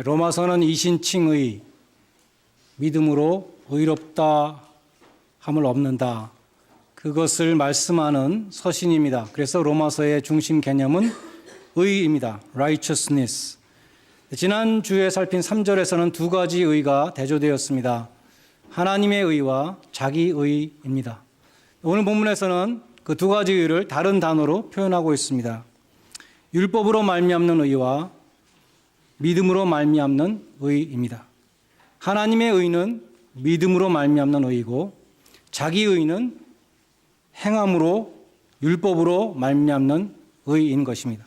로마서는 이신칭의 믿음으로 의롭다 함을 얻는다. 그것을 말씀하는 서신입니다. 그래서 로마서의 중심 개념은 의입니다. righteousness. 지난주에 살핀 3절에서는 두 가지 의가 대조되었습니다. 하나님의 의와 자기 의입니다. 오늘 본문에서는 그 두 가지 의를 다른 단어로 표현하고 있습니다. 율법으로 말미암는 의와 믿음으로 말미암는 의입니다. 하나님의 의는 믿음으로 말미암는 의이고 자기 의는 행함으로 율법으로 말미암는 의인 것입니다.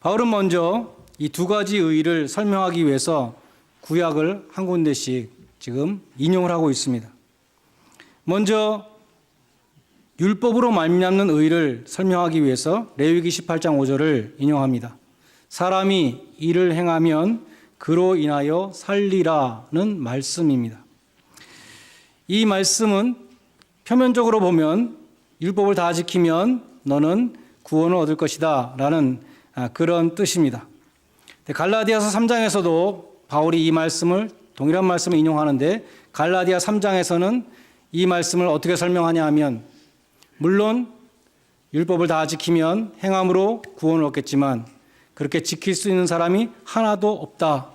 바울은 먼저 이 두 가지 의를 설명하기 위해서 구약을 한 군데씩 지금 인용을 하고 있습니다. 먼저 율법으로 말미암는 의를 설명하기 위해서 레위기 18장 5절을 인용합니다. 사람이 이를 행하면 그로 인하여 살리라는 말씀입니다. 이 말씀은 표면적으로 보면 율법을 다 지키면 너는 구원을 얻을 것이다 라는 그런 뜻입니다. 갈라디아서 3장에서도 바울이 이 말씀을 동일한 말씀을 인용하는데 갈라디아 3장에서는 이 말씀을 어떻게 설명하냐 하면 물론 율법을 다 지키면 행함으로 구원을 얻겠지만 그렇게 지킬 수 있는 사람이 하나도 없다.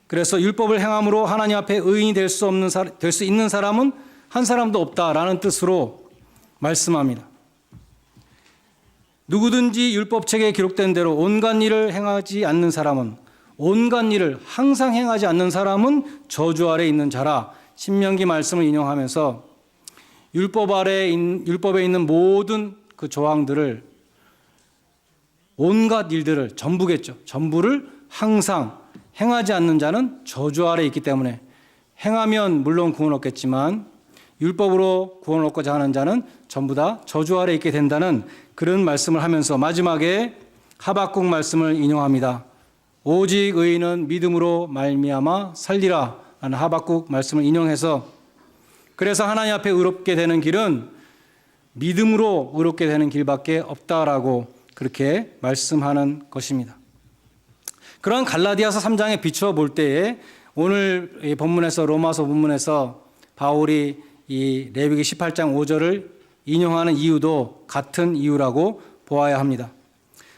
그래서 율법을 행함으로 하나님 앞에 의인이 될 수 있는 사람은 한 사람도 없다라는 뜻으로 말씀합니다. 누구든지 율법책에 기록된 대로 온갖 일을 행하지 않는 사람은 온갖 일을 항상 행하지 않는 사람은 저주 아래 있는 자라 신명기 말씀을 인용하면서 율법에 있는 모든 그 조항들을 온갖 일들을 전부겠죠. 전부를 항상 행하지 않는 자는 저주 아래 있기 때문에 행하면 물론 구원 얻겠지만 율법으로 구원을 얻고자 하는 자는 전부 다 저주 아래 있게 된다는 그런 말씀을 하면서 마지막에 하박국 말씀을 인용합니다. 오직 의인은 믿음으로 말미암아 살리라 라는 하박국 말씀을 인용해서 그래서 하나님 앞에 의롭게 되는 길은 믿음으로 의롭게 되는 길밖에 없다라고 그렇게 말씀하는 것입니다. 그런 갈라디아서 3장에 비추어 볼 때에 오늘 이 본문에서 로마서 본문에서 바울이 이 레위기 18장 5절을 인용하는 이유도 같은 이유라고 보아야 합니다.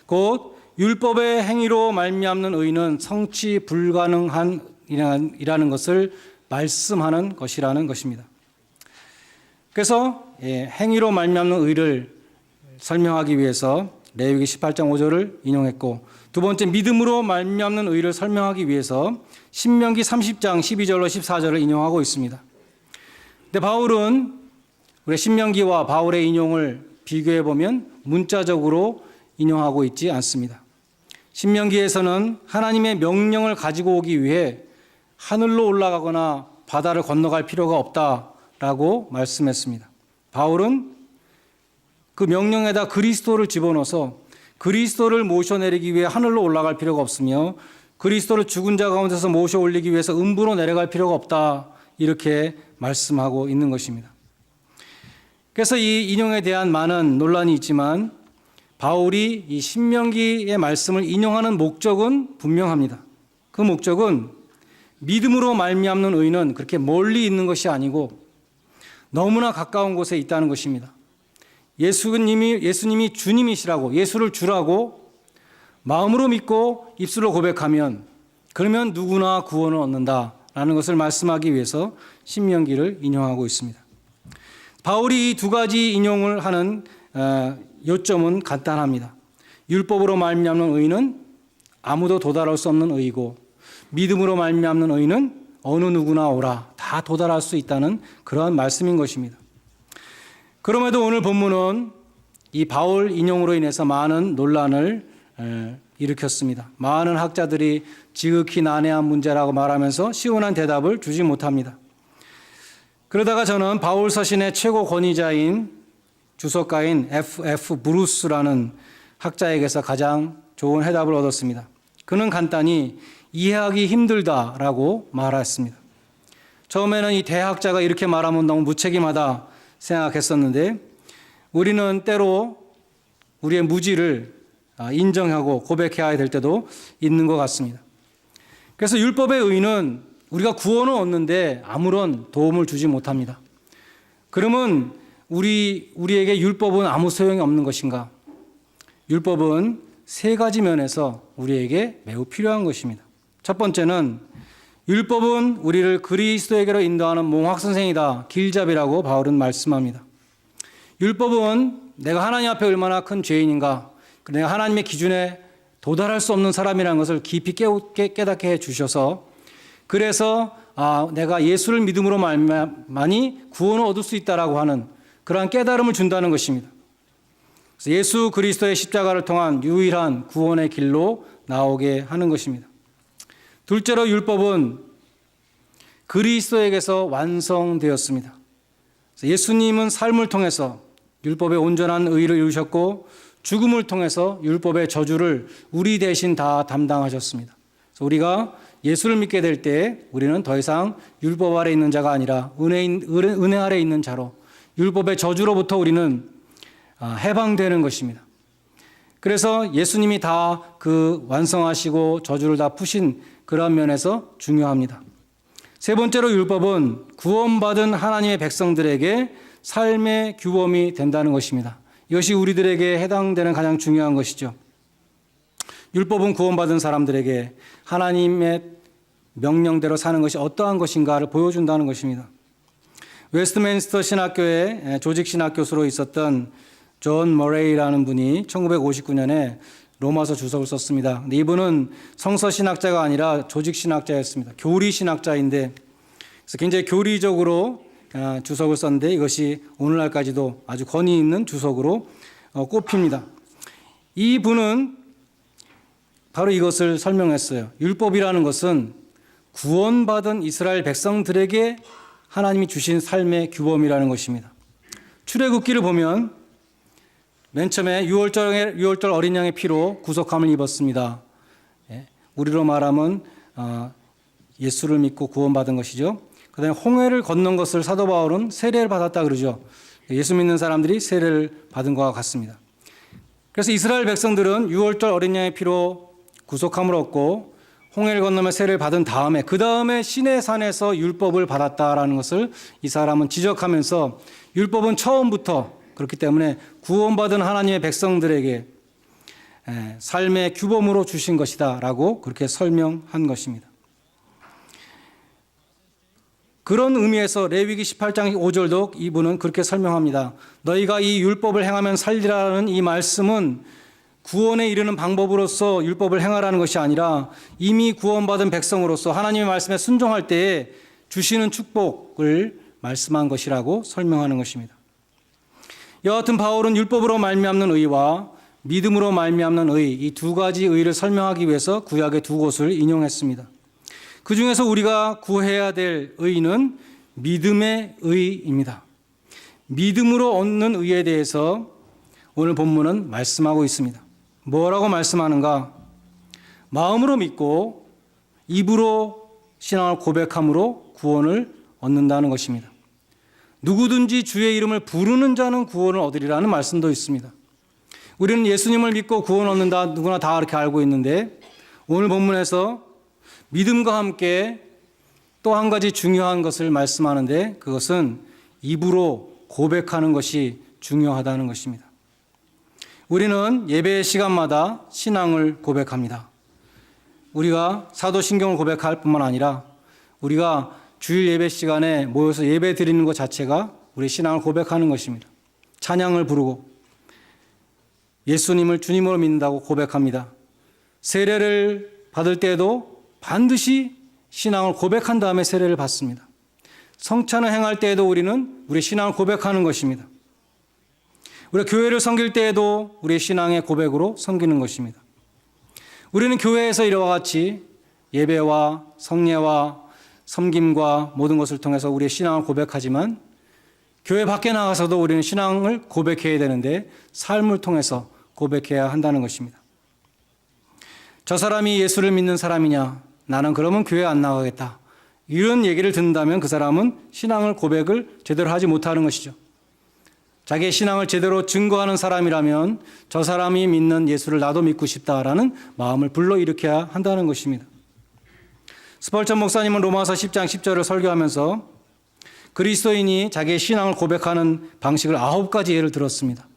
곧 율법의 행위로 말미암는 의는 성취 불가능한 이라는 것을 말씀하는 것이라는 것입니다. 그래서 행위로 말미암는 의를 설명하기 위해서 레위기 18장 5절을 인용했고 두 번째 믿음으로 말미암는 의를 설명하기 위해서 신명기 30장 12절로 14절을 인용하고 있습니다. 근데 바울은 우리 신명기와 바울의 인용을 비교해 보면 문자적으로 인용하고 있지 않습니다. 신명기에서는 하나님의 명령을 가지고 오기 위해 하늘로 올라가거나 바다를 건너갈 필요가 없다라고 말씀했습니다. 바울은 그 명령에다 그리스도를 집어넣어서 그리스도를 모셔내리기 위해 하늘로 올라갈 필요가 없으며 그리스도를 죽은 자 가운데서 모셔 올리기 위해서 음부로 내려갈 필요가 없다 이렇게 말씀하고 있는 것입니다. 그래서 이 인용에 대한 많은 논란이 있지만 바울이 이 신명기의 말씀을 인용하는 목적은 분명합니다. 그 목적은 믿음으로 말미암는 의는 그렇게 멀리 있는 것이 아니고 너무나 가까운 곳에 있다는 것입니다. 예수님이 주님이시라고 예수를 주라고 마음으로 믿고 입술로 고백하면 그러면 누구나 구원을 얻는다라는 것을 말씀하기 위해서 신명기를 인용하고 있습니다. 바울이 이 두 가지 인용을 하는 요점은 간단합니다. 율법으로 말미암는 의는 아무도 도달할 수 없는 의이고 믿음으로 말미암는 의는 어느 누구나 오라 다 도달할 수 있다는 그러한 말씀인 것입니다. 그럼에도 오늘 본문은 이 바울 인용으로 인해서 많은 논란을 일으켰습니다. 많은 학자들이 지극히 난해한 문제라고 말하면서 시원한 대답을 주지 못합니다. 그러다가 저는 바울 서신의 최고 권위자인 주석가인 F.F. 브루스라는 학자에게서 가장 좋은 해답을 얻었습니다. 그는 간단히 이해하기 힘들다라고 말했습니다. 처음에는 이 대학자가 이렇게 말하면 너무 무책임하다 생각했었는데 우리는 때로 우리의 무지를 인정하고 고백해야 될 때도 있는 것 같습니다. 그래서 율법의 의는 우리가 구원을 얻는데 아무런 도움을 주지 못합니다. 그러면 우리에게 율법은 아무 소용이 없는 것인가? 율법은 세 가지 면에서 우리에게 매우 필요한 것입니다. 첫 번째는 율법은 우리를 그리스도에게로 인도하는 몽학선생이다. 길잡이라고 바울은 말씀합니다. 율법은 내가 하나님 앞에 얼마나 큰 죄인인가, 내가 하나님의 기준에 도달할 수 없는 사람이라는 것을 깊이 깨닫게 해주셔서, 그래서 내가 예수를 믿음으로 말미암아만이 구원을 얻을 수 있다라고 하는 그러한 깨달음을 준다는 것입니다. 그래서 예수 그리스도의 십자가를 통한 유일한 구원의 길로 나오게 하는 것입니다. 둘째로 율법은 그리스도에게서 완성되었습니다. 예수님은 삶을 통해서 율법의 온전한 의를 이루셨고 죽음을 통해서 율법의 저주를 우리 대신 다 담당하셨습니다. 그래서 우리가 예수를 믿게 될 때 우리는 더 이상 율법 아래 있는 자가 아니라 은혜 아래 있는 자로 율법의 저주로부터 우리는 해방되는 것입니다. 그래서 예수님이 다 그 완성하시고 저주를 다 푸신 그런 면에서 중요합니다. 세 번째로 율법은 구원받은 하나님의 백성들에게 삶의 규범이 된다는 것입니다. 이것이 우리들에게 해당되는 가장 중요한 것이죠. 율법은 구원받은 사람들에게 하나님의 명령대로 사는 것이 어떠한 것인가를 보여준다는 것입니다. 웨스트민스터 신학교의 조직신학 교수로 있었던 존 머레이라는 분이 1959년에 로마서 주석을 썼습니다. 근데 이분은 성서신학자가 아니라 조직신학자였습니다. 교리신학자인데, 그래서 굉장히 교리적으로 주석을 썼는데 이것이 오늘날까지도 아주 권위 있는 주석으로 꼽힙니다. 이 분은 바로 이것을 설명했어요. 율법이라는 것은 구원받은 이스라엘 백성들에게 하나님이 주신 삶의 규범이라는 것입니다. 출애굽기를 보면 맨 처음에 6월절 어린 양의 피로 구속함을 입었습니다. 우리로 말하면 예수를 믿고 구원받은 것이죠. 그다음에 홍해를 건넌 것을 사도 바울은 세례를 받았다 그러죠. 예수 믿는 사람들이 세례를 받은 것과 같습니다. 그래서 이스라엘 백성들은 6월절 어린 양의 피로 구속함을 얻고 홍해를 건너며 세례를 받은 다음에 그 다음에 시내산에서 율법을 받았다라는 것을 이 사람은 지적하면서 율법은 처음부터 그렇기 때문에 구원받은 하나님의 백성들에게 삶의 규범으로 주신 것이다 라고 그렇게 설명한 것입니다. 그런 의미에서 레위기 18장 5절도 이분은 그렇게 설명합니다. 너희가 이 율법을 행하면 살리라는 이 말씀은 구원에 이르는 방법으로서 율법을 행하라는 것이 아니라 이미 구원받은 백성으로서 하나님의 말씀에 순종할 때에 주시는 축복을 말씀한 것이라고 설명하는 것입니다. 여하튼 바울은 율법으로 말미암는 의와 믿음으로 말미암는 의, 이 두 가지 의를 설명하기 위해서 구약의 두 곳을 인용했습니다. 그 중에서 우리가 구해야 될 의는 믿음의 의입니다. 믿음으로 얻는 의에 대해서 오늘 본문은 말씀하고 있습니다. 뭐라고 말씀하는가? 마음으로 믿고 입으로 신앙을 고백함으로 구원을 얻는다는 것입니다. 누구든지 주의 이름을 부르는 자는 구원을 얻으리라는 말씀도 있습니다. 우리는 예수님을 믿고 구원 얻는다 누구나 다 그렇게 알고 있는데 오늘 본문에서 믿음과 함께 또 한 가지 중요한 것을 말씀하는데 그것은 입으로 고백하는 것이 중요하다는 것입니다. 우리는 예배 시간마다 신앙을 고백합니다. 우리가 사도신경을 고백할 뿐만 아니라 우리가 주일 예배 시간에 모여서 예배 드리는 것 자체가 우리 신앙을 고백하는 것입니다. 찬양을 부르고 예수님을 주님으로 믿는다고 고백합니다. 세례를 받을 때에도 반드시 신앙을 고백한 다음에 세례를 받습니다. 성찬을 행할 때에도 우리는 우리 신앙을 고백하는 것입니다. 우리가 교회를 섬길 때에도 우리의 신앙의 고백으로 섬기는 것입니다. 우리는 교회에서 이와 같이 예배와 성례와 섬김과 모든 것을 통해서 우리의 신앙을 고백하지만 교회 밖에 나가서도 우리는 신앙을 고백해야 되는데 삶을 통해서 고백해야 한다는 것입니다. 저 사람이 예수를 믿는 사람이냐? 나는 그러면 교회 안 나가겠다. 이런 얘기를 듣는다면 그 사람은 신앙을 고백을 제대로 하지 못하는 것이죠. 자기의 신앙을 제대로 증거하는 사람이라면 저 사람이 믿는 예수를 나도 믿고 싶다라는 마음을 불러일으켜야 한다는 것입니다. 스펄전 목사님은 로마서 10장 10절을 설교하면서 그리스도인이 자기의 신앙을 고백하는 방식을 9가지 예를 들었습니다.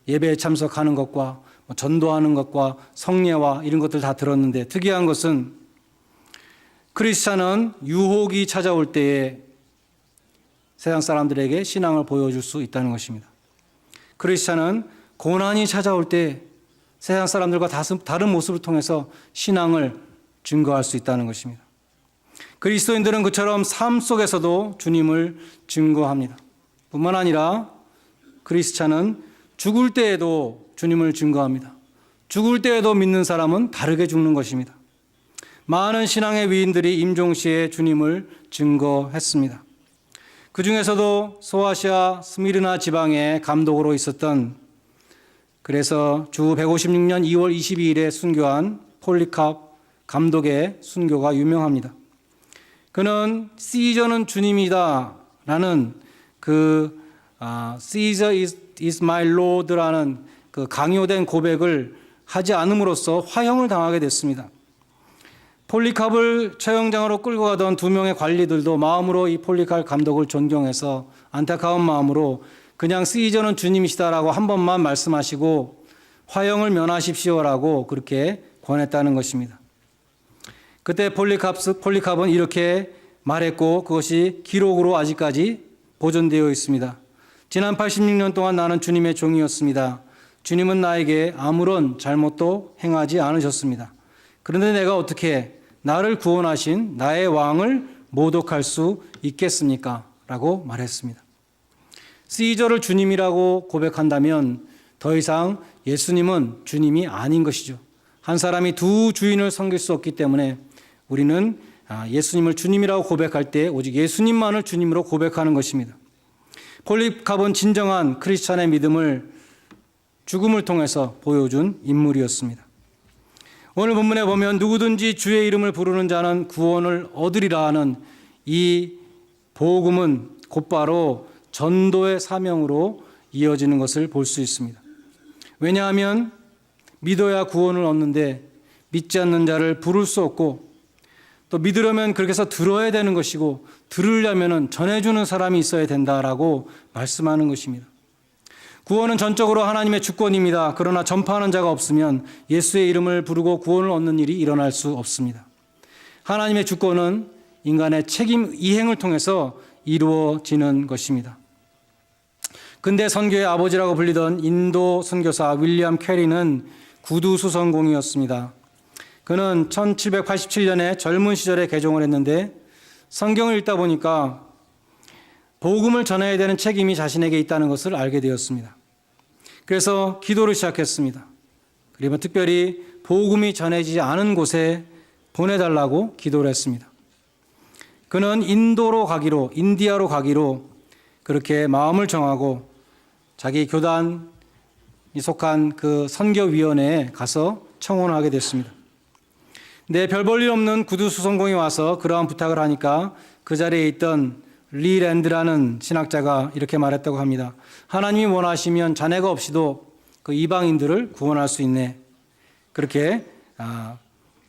예배에 참석하는 것과 전도하는 것과 성례와 이런 것들 다 들었는데, 특이한 것은 크리스찬은 유혹이 찾아올 때에 세상 사람들에게 신앙을 보여줄 수 있다는 것입니다. 크리스찬은 고난이 찾아올 때 세상 사람들과 다른 모습을 통해서 신앙을 증거할 수 있다는 것입니다. 그리스도인들은 그처럼 삶 속에서도 주님을 증거합니다. 뿐만 아니라 크리스찬은 죽을 때에도 주님을 증거합니다. 죽을 때에도 믿는 사람은 다르게 죽는 것입니다. 많은 신앙의 위인들이 임종시에 주님을 증거했습니다. 그 중에서도 소아시아 스미르나 지방의 감독으로 있었던, 그래서 주 156년 2월 22일에 순교한 폴리캅 감독의 순교가 유명합니다. 그는 시저는 주님이다 라는 Caesar is my Lord라는 그 강요된 고백을 하지 않음으로써 화형을 당하게 됐습니다. 폴리캅을 처형장으로 끌고 가던 2명의 관리들도 마음으로 이 폴리캅 감독을 존경해서 안타까운 마음으로 그냥 시저는 주님이시다라고 한 번만 말씀하시고 화형을 면하십시오라고 그렇게 권했다는 것입니다. 그때 폴리캅은 이렇게 말했고, 그것이 기록으로 아직까지 보존되어 있습니다. 지난 86년 동안 나는 주님의 종이었습니다. 주님은 나에게 아무런 잘못도 행하지 않으셨습니다. 그런데 내가 어떻게 나를 구원하신 나의 왕을 모독할 수 있겠습니까? 라고 말했습니다. 시저를 주님이라고 고백한다면 더 이상 예수님은 주님이 아닌 것이죠. 한 사람이 두 주인을 섬길 수 없기 때문에 우리는 예수님을 주님이라고 고백할 때 오직 예수님만을 주님으로 고백하는 것입니다. 폴리캅은 진정한 크리스찬의 믿음을 죽음을 통해서 보여준 인물이었습니다. 오늘 본문에 보면 누구든지 주의 이름을 부르는 자는 구원을 얻으리라 하는 이 복음은 곧바로 전도의 사명으로 이어지는 것을 볼 수 있습니다. 왜냐하면 믿어야 구원을 얻는데 믿지 않는 자를 부를 수 없고, 또 믿으려면 그렇게 해서 들어야 되는 것이고, 들으려면 전해주는 사람이 있어야 된다라고 말씀하는 것입니다. 구원은 전적으로 하나님의 주권입니다. 그러나 전파하는 자가 없으면 예수의 이름을 부르고 구원을 얻는 일이 일어날 수 없습니다. 하나님의 주권은 인간의 책임 이행을 통해서 이루어지는 것입니다. 근대 선교의 아버지라고 불리던 인도 선교사 윌리엄 캐리는 구두 수성공이었습니다. 그는 1787년에 젊은 시절에 개종을 했는데 성경을 읽다 보니까 복음을 전해야 되는 책임이 자신에게 있다는 것을 알게 되었습니다. 그래서 기도를 시작했습니다. 그리고 특별히 복음이 전해지지 않은 곳에 보내달라고 기도를 했습니다. 그는 인디아로 가기로 그렇게 마음을 정하고 자기 교단이 속한 그 선교위원회에 가서 청원하게 됐습니다. 근데 별 볼 일 없는 구두 수성공이 와서 그러한 부탁을 하니까 그 자리에 있던 리 랜드라는 신학자가 이렇게 말했다고 합니다. 하나님이 원하시면 자네가 없이도 그 이방인들을 구원할 수 있네. 그렇게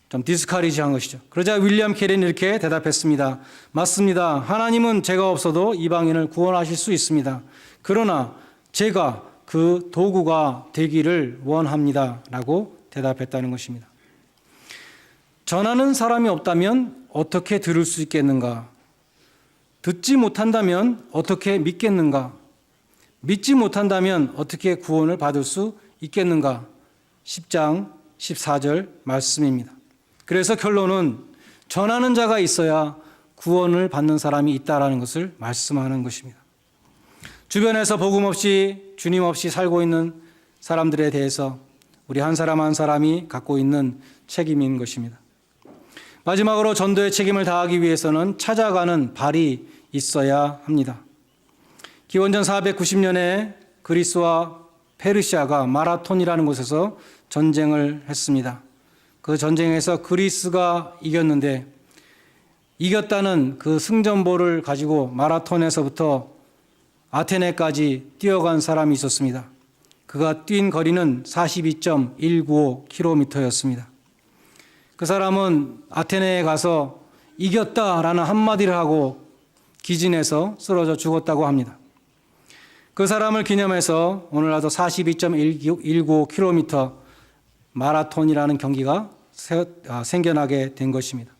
좀 디스커리지한 것이죠. 그러자 윌리엄 캐리는 이렇게 대답했습니다. 맞습니다. 하나님은 제가 없어도 이방인을 구원하실 수 있습니다. 그러나 제가 그 도구가 되기를 원합니다. 라고 대답했다는 것입니다. 전하는 사람이 없다면 어떻게 들을 수 있겠는가? 듣지 못한다면 어떻게 믿겠는가? 믿지 못한다면 어떻게 구원을 받을 수 있겠는가? 10장 14절 말씀입니다. 그래서 결론은 전하는 자가 있어야 구원을 받는 사람이 있다라는 것을 말씀하는 것입니다. 주변에서 복음 없이 주님 없이 살고 있는 사람들에 대해서 우리 한 사람 한 사람이 갖고 있는 책임인 것입니다. 마지막으로 전도의 책임을 다하기 위해서는 찾아가는 발이 있어야 합니다. 기원전 490년에 그리스와 페르시아가 마라톤이라는 곳에서 전쟁을 했습니다. 그 전쟁에서 그리스가 이겼는데 이겼다는 그 승전보를 가지고 마라톤에서부터 아테네까지 뛰어간 사람이 있었습니다. 그가 뛴 거리는 42.195km였습니다. 그 사람은 아테네에 가서 이겼다라는 한마디를 하고 기진해서 쓰러져 죽었다고 합니다. 그 사람을 기념해서 오늘날도 42.195km 마라톤이라는 경기가 생겨나게 된 것입니다.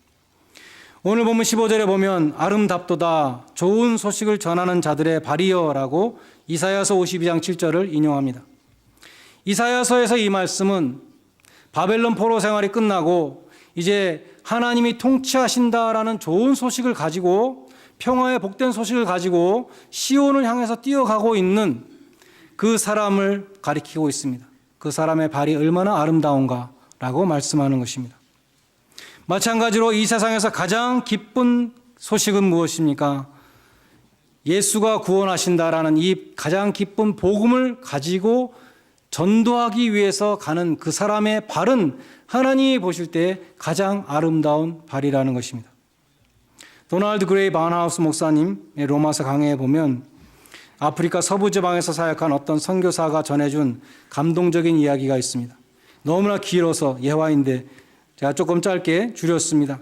오늘 본문 15절에 보면 아름답도다 좋은 소식을 전하는 자들의 발이여라고 이사야서 52장 7절을 인용합니다. 이사야서에서 이 말씀은 바벨론 포로 생활이 끝나고 이제 하나님이 통치하신다라는 좋은 소식을 가지고 평화의 복된 소식을 가지고 시온을 향해서 뛰어가고 있는 그 사람을 가리키고 있습니다. 그 사람의 발이 얼마나 아름다운가라고 말씀하는 것입니다. 마찬가지로 이 세상에서 가장 기쁜 소식은 무엇입니까? 예수가 구원하신다라는 이 가장 기쁜 복음을 가지고 전도하기 위해서 가는 그 사람의 발은 하나님이 보실 때 가장 아름다운 발이라는 것입니다. 도널드 그레이 바운하우스 목사님의 로마서 강해에 보면 아프리카 서부 지방에서 사역한 어떤 선교사가 전해준 감동적인 이야기가 있습니다. 너무나 길어서 예화인데 제가 조금 짧게 줄였습니다.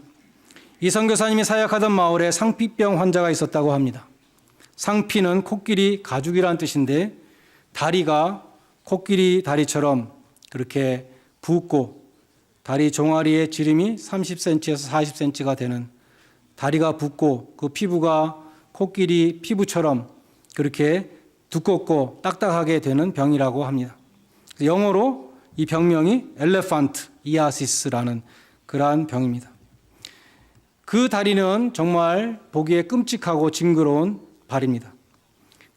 이 선교사님이 사역하던 마을에 상피병 환자가 있었다고 합니다. 상피는 코끼리 가죽이라는 뜻인데 다리가 코끼리 다리처럼 그렇게 붓고 다리 종아리의 지름이 30cm에서 40cm가 되는 다리가 붓고 그 피부가 코끼리 피부처럼 그렇게 두껍고 딱딱하게 되는 병이라고 합니다. 영어로 이 병명이 엘레판트 이아시스라는 그러한 병입니다. 그 다리는 정말 보기에 끔찍하고 징그러운 발입니다.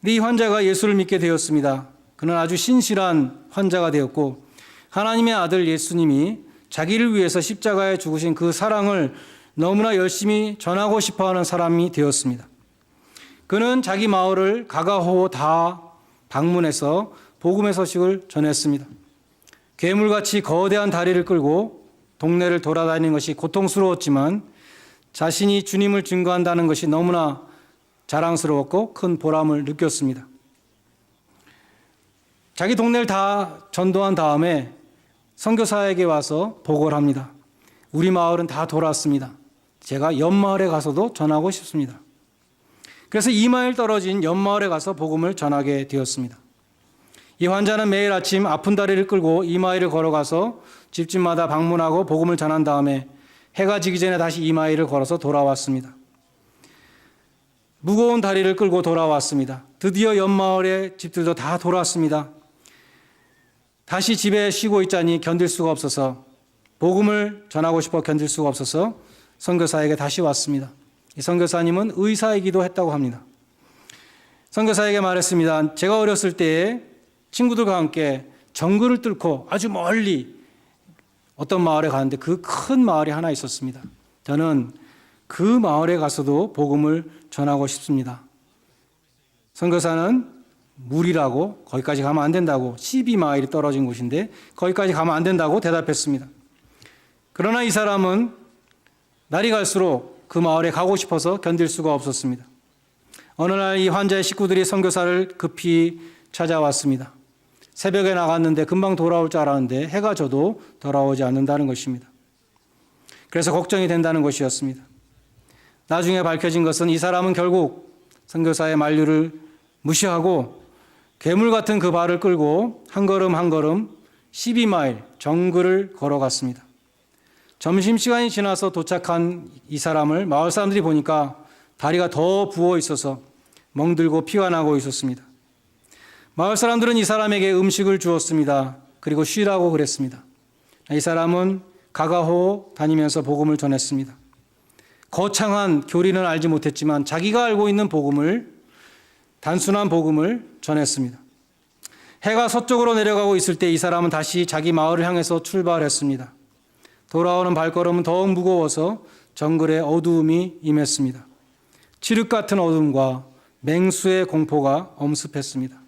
근데 이 환자가 예수를 믿게 되었습니다. 그는 아주 신실한 환자가 되었고 하나님의 아들 예수님이 자기를 위해서 십자가에 죽으신 그 사랑을 너무나 열심히 전하고 싶어하는 사람이 되었습니다. 그는 자기 마을을 가가호 다 방문해서 복음의 소식을 전했습니다. 괴물같이 거대한 다리를 끌고 동네를 돌아다니는 것이 고통스러웠지만 자신이 주님을 증거한다는 것이 너무나 자랑스러웠고 큰 보람을 느꼈습니다. 자기 동네를 다 전도한 다음에 선교사에게 와서 보고를 합니다. 우리 마을은 다 돌았습니다. 제가 옆마을에 가서도 전하고 싶습니다. 그래서 2마일 떨어진 옆마을에 가서 복음을 전하게 되었습니다. 이 환자는 매일 아침 아픈 다리를 끌고 2마일을 걸어가서 집집마다 방문하고 복음을 전한 다음에 해가 지기 전에 다시 2마일을 걸어서 돌아왔습니다. 무거운 다리를 끌고 돌아왔습니다. 드디어 옆마을의 집들도 다 돌아왔습니다. 다시 집에 쉬고 있자니 견딜 수가 없어서 복음을 전하고 싶어 견딜 수가 없어서 선교사에게 다시 왔습니다. 이 선교사님은 의사이기도 했다고 합니다. 선교사에게 말했습니다. 제가 어렸을 때에 친구들과 함께 정글을 뚫고 아주 멀리 어떤 마을에 가는데 그 큰 마을이 하나 있었습니다. 저는 그 마을에 가서도 복음을 전하고 싶습니다. 선교사는 무리라고 거기까지 가면 안 된다고 12마일이 떨어진 곳인데 거기까지 가면 안 된다고 대답했습니다. 그러나 이 사람은 날이 갈수록 그 마을에 가고 싶어서 견딜 수가 없었습니다. 어느 날 이 환자의 식구들이 선교사를 급히 찾아왔습니다. 새벽에 나갔는데 금방 돌아올 줄 알았는데 해가 져도 돌아오지 않는다는 것입니다. 그래서 걱정이 된다는 것이었습니다. 나중에 밝혀진 것은 이 사람은 결국 선교사의 만류를 무시하고 괴물 같은 그 발을 끌고 한 걸음 한 걸음 12마일 정글을 걸어갔습니다. 점심시간이 지나서 도착한 이 사람을 마을 사람들이 보니까 다리가 더 부어 있어서 멍들고 피가 나고 있었습니다. 마을 사람들은 이 사람에게 음식을 주었습니다. 그리고 쉬라고 그랬습니다. 이 사람은 가가호 다니면서 복음을 전했습니다. 거창한 교리는 알지 못했지만 자기가 알고 있는 복음을 단순한 복음을 전했습니다. 해가 서쪽으로 내려가고 있을 때 이 사람은 다시 자기 마을을 향해서 출발했습니다. 돌아오는 발걸음은 더욱 무거워서 정글에 어두움이 임했습니다. 칠흑 같은 어둠과 맹수의 공포가 엄습했습니다.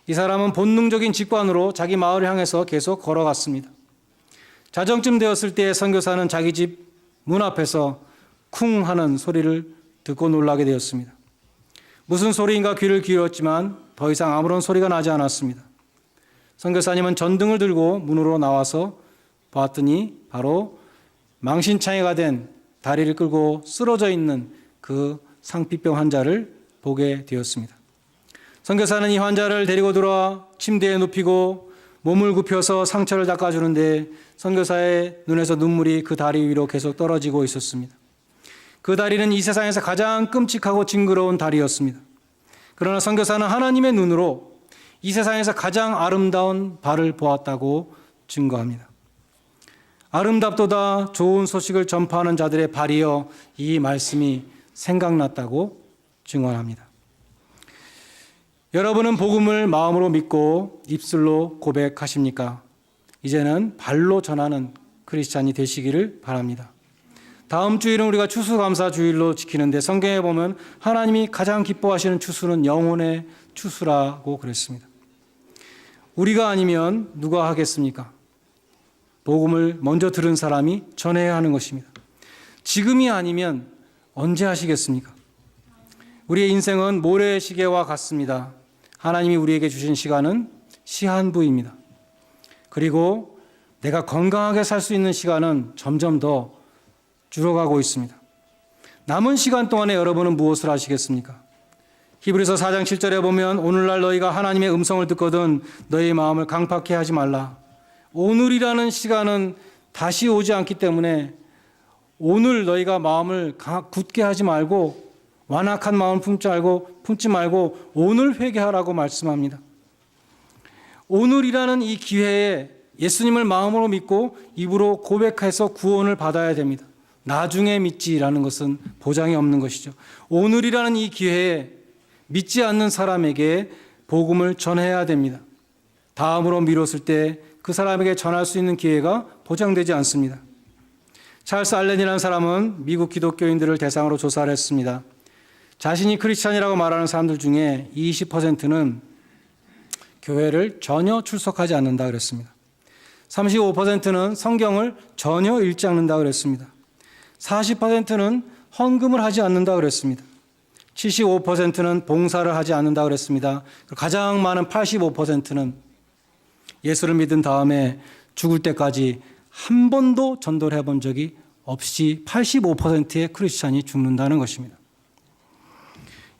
이 사람은 본능적인 직관으로 자기 마을을 향해서 계속 걸어갔습니다. 자정쯤 되었을 때 선교사는 자기 집 문 앞에서 쿵 하는 소리를 듣고 놀라게 되었습니다. 무슨 소리인가 귀를 기울였지만 더 이상 아무런 소리가 나지 않았습니다. 선교사님은 전등을 들고 문으로 나와서 봤더니 바로 망신창이가 된 다리를 끌고 쓰러져 있는 그 상피병 환자를 보게 되었습니다. 선교사는 이 환자를 데리고 들어와 침대에 눕히고 몸을 굽혀서 상처를 닦아주는데 선교사의 눈에서 눈물이 그 다리 위로 계속 떨어지고 있었습니다. 그 다리는 이 세상에서 가장 끔찍하고 징그러운 다리였습니다. 그러나 선교사는 하나님의 눈으로 이 세상에서 가장 아름다운 발을 보았다고 증거합니다. 아름답도다 좋은 소식을 전파하는 자들의 발이여, 이 말씀이 생각났다고 증언합니다. 여러분은 복음을 마음으로 믿고 입술로 고백하십니까? 이제는 발로 전하는 크리스찬이 되시기를 바랍니다. 다음 주일은 우리가 추수감사 주일로 지키는데 성경에 보면 하나님이 가장 기뻐하시는 추수는 영혼의 추수라고 그랬습니다. 우리가 아니면 누가 하겠습니까? 복음을 먼저 들은 사람이 전해야 하는 것입니다. 지금이 아니면 언제 하시겠습니까? 우리의 인생은 모래시계와 같습니다. 하나님이 우리에게 주신 시간은 시한부입니다. 그리고 내가 건강하게 살 수 있는 시간은 점점 더 줄어가고 있습니다. 남은 시간 동안에 여러분은 무엇을 하시겠습니까? 히브리서 4장 7절에 보면 오늘날 너희가 하나님의 음성을 듣거든 너희 마음을 강팍해 하지 말라. 오늘이라는 시간은 다시 오지 않기 때문에 오늘 너희가 마음을 굳게 하지 말고 완악한 마음 품지 말고 오늘 회개하라고 말씀합니다. 오늘이라는 이 기회에 예수님을 마음으로 믿고 입으로 고백해서 구원을 받아야 됩니다. 나중에 믿지라는 것은 보장이 없는 것이죠. 오늘이라는 이 기회에 믿지 않는 사람에게 복음을 전해야 됩니다. 다음으로 미뤘을 때 그 사람에게 전할 수 있는 기회가 보장되지 않습니다. 찰스 알렌이라는 사람은 미국 기독교인들을 대상으로 조사를 했습니다. 자신이 크리스찬이라고 말하는 사람들 중에 20%는 교회를 전혀 출석하지 않는다 그랬습니다. 35%는 성경을 전혀 읽지 않는다 그랬습니다. 40%는 헌금을 하지 않는다 그랬습니다. 75%는 봉사를 하지 않는다 그랬습니다. 가장 많은 85%는 예수를 믿은 다음에 죽을 때까지 한 번도 전도를 해본 적이 없이 85%의 크리스찬이 죽는다는 것입니다.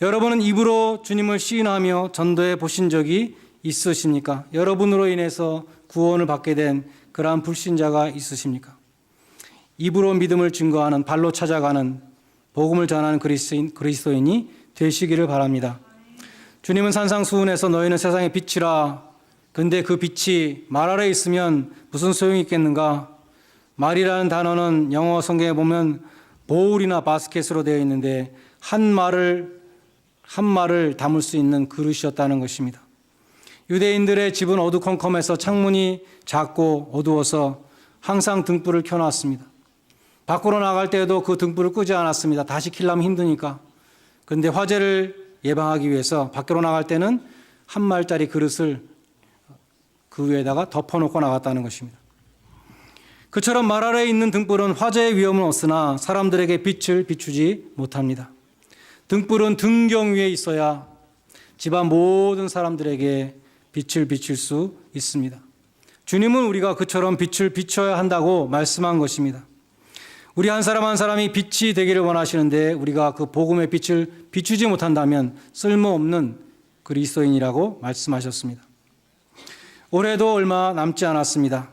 여러분은 입으로 주님을 시인하며 전도해 보신 적이 있으십니까? 여러분으로 인해서 구원을 받게 된 그러한 불신자가 있으십니까? 입으로 믿음을 증거하는, 발로 찾아가는, 복음을 전하는 그리스도인이 되시기를 바랍니다. 주님은 산상수훈에서 너희는 세상의 빛이라. 근데 그 빛이 말 아래에 있으면 무슨 소용이 있겠는가? 말이라는 단어는 영어 성경에 보면 보울이나 바스켓으로 되어 있는데 한 말을 담을 수 있는 그릇이었다는 것입니다. 유대인들의 집은 어두컴컴해서 창문이 작고 어두워서 항상 등불을 켜놨습니다. 밖으로 나갈 때에도 그 등불을 끄지 않았습니다. 다시 켜려면 힘드니까. 그런데 화재를 예방하기 위해서 밖으로 나갈 때는 한 말짜리 그릇을 그 위에다가 덮어놓고 나갔다는 것입니다. 그처럼 말 아래에 있는 등불은 화재의 위험은 없으나 사람들에게 빛을 비추지 못합니다. 등불은 등경 위에 있어야 집안 모든 사람들에게 빛을 비출 수 있습니다. 주님은 우리가 그처럼 빛을 비춰야 한다고 말씀한 것입니다. 우리 한 사람 한 사람이 빛이 되기를 원하시는데 우리가 그 복음의 빛을 비추지 못한다면 쓸모없는 그리스도인이라고 말씀하셨습니다. 올해도 얼마 남지 않았습니다.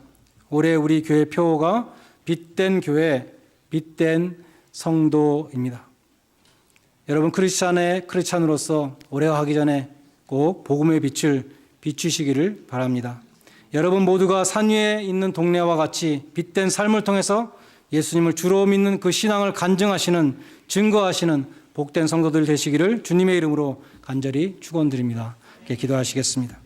올해 우리 교회 표어가 빛된 교회, 빛된 성도입니다. 여러분 크리스찬으로서 올해가 하기 전에 꼭 복음의 빛을 비추시기를 바랍니다. 여러분 모두가 산 위에 있는 동네와 같이 빛된 삶을 통해서 예수님을 주로 믿는 그 신앙을 간증하시는, 증거하시는 복된 성도들 되시기를 주님의 이름으로 간절히 축원드립니다. 기도하시겠습니다.